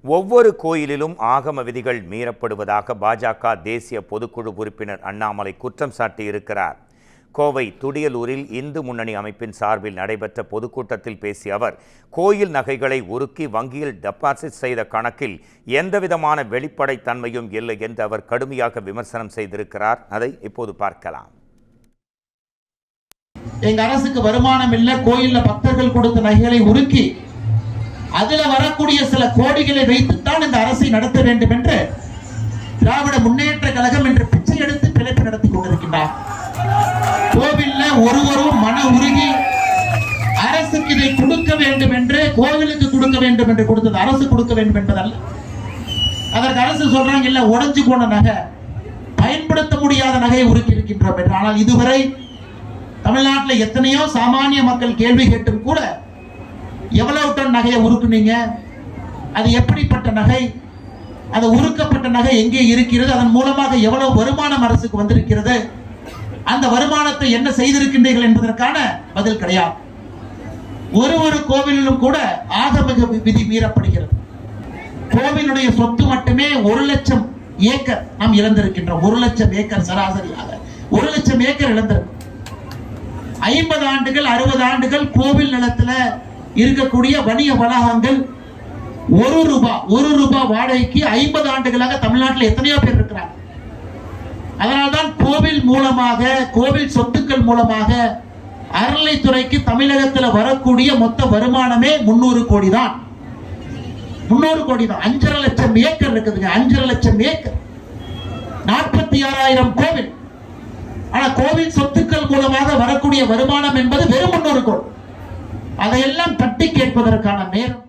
ஒவ்வொரு கோயிலிலும் ஆகம விதிகள் மீறப்படுவதாக பாஜக தேசிய பொதுக்குழு உறுப்பினர் அண்ணாமலை குற்றம் சாட்டியிருக்கிறார். கோவை துடியலூரில் இந்து முன்னணி அமைப்பின் சார்பில் நடைபெற்ற பொதுக்கூட்டத்தில் பேசிய அவர், கோயில் நகைகளை உருக்கி வங்கியில் டெபாசிட் செய்த கணக்கில் எந்தவிதமான வெளிப்படைத்தன்மையும் இல்லை என்று அவர் கடுமையாக விமர்சனம் செய்திருக்கிறார். அதை இப்போது பார்க்கலாம். எங்க அரசுக்கு வருமானம் இல்லை, கோயில்ல பக்தர்கள் கொடுத்த நகைகளை உருக்கி அதுல வரக்கூடிய சில கோடிகளை வைத்துத்தான் இந்த அரசை நடத்த வேண்டும் என்று திராவிட முன்னேற்ற கழகம் என்று பிச்சை எடுத்து பிழைப்பு நடத்தி கொண்டிருக்கின்றார். கோவில்ல ஒருவரும் மன உருகி அரசுக்கு இதை கொடுக்க வேண்டும் என்று, கோவிலுக்கு கொடுக்க வேண்டும் என்று கொடுத்தது அரசு கொடுக்க வேண்டும் என்பதல்ல. அதற்கு அரசு சொல்றாங்க, இல்ல உடைஞ்சு போன நகை, பயன்படுத்த முடியாத நகையை உருக்கி இருக்கின்றோம் என்று. ஆனால் இதுவரை தமிழ்நாட்டில் எத்தனையோ சாமானிய மக்கள் கேள்வி கேட்டும் கூட, எவ்வளவு டன் நகையை உருக்குனீங்க, அது எப்படிப்பட்ட நகை, அது உருக்கப்பட்ட நகை எங்கே இருக்கிறது, அதன் மூலமாக எவ்வளவு வருமானம் அரசுக்கு வந்திருக்கிறது, அந்த வருமானத்தை என்ன செய்திருக்கின்றீர்கள் என்பதற்கான பதில் கிடையாது. ஒரு கோவிலிலும் கூட ஆகம விதி மீறப்படுகிறது. கோவிலுடைய சொத்து மட்டுமே 1,00,000 ஏக்கர் நாம் இழந்திருக்கின்றோம். 1,00,000 ஏக்கர் சராசரியாக 1,00,000 ஏக்கர் இழந்திருக்கும். 50 ஆண்டுகள் 60 ஆண்டுகள் கோவில் நிலத்துல இருக்கக்கூடிய வணிக வளாகங்கள் ஒரு ரூபாய் வாடகைக்கு 50 ஆண்டுகளாக தமிழ்நாட்டில் எத்தனையோ பேர் இருக்கிறார். அதனால்தான் கோவில் மூலமாக, கோவில் சொத்துக்கள் மூலமாக அறநிலைத்துறைக்கு தமிழகத்தில் வரக்கூடிய மொத்த வருமானமே 300 கோடி தான். 300 கோடி தான். 5,5 லட்சம் ஏக்கர் இருக்குதுங்க. 5,5 லட்சம் ஏக்கர், 46,000 கோவில். ஆனா கோவில் சொத்துக்கள் மூலமாக வரக்கூடிய வருமானம் என்பது வெறும் 300 கோடி. அதையெல்லாம் தட்டி கேட்பதற்கான நேரம்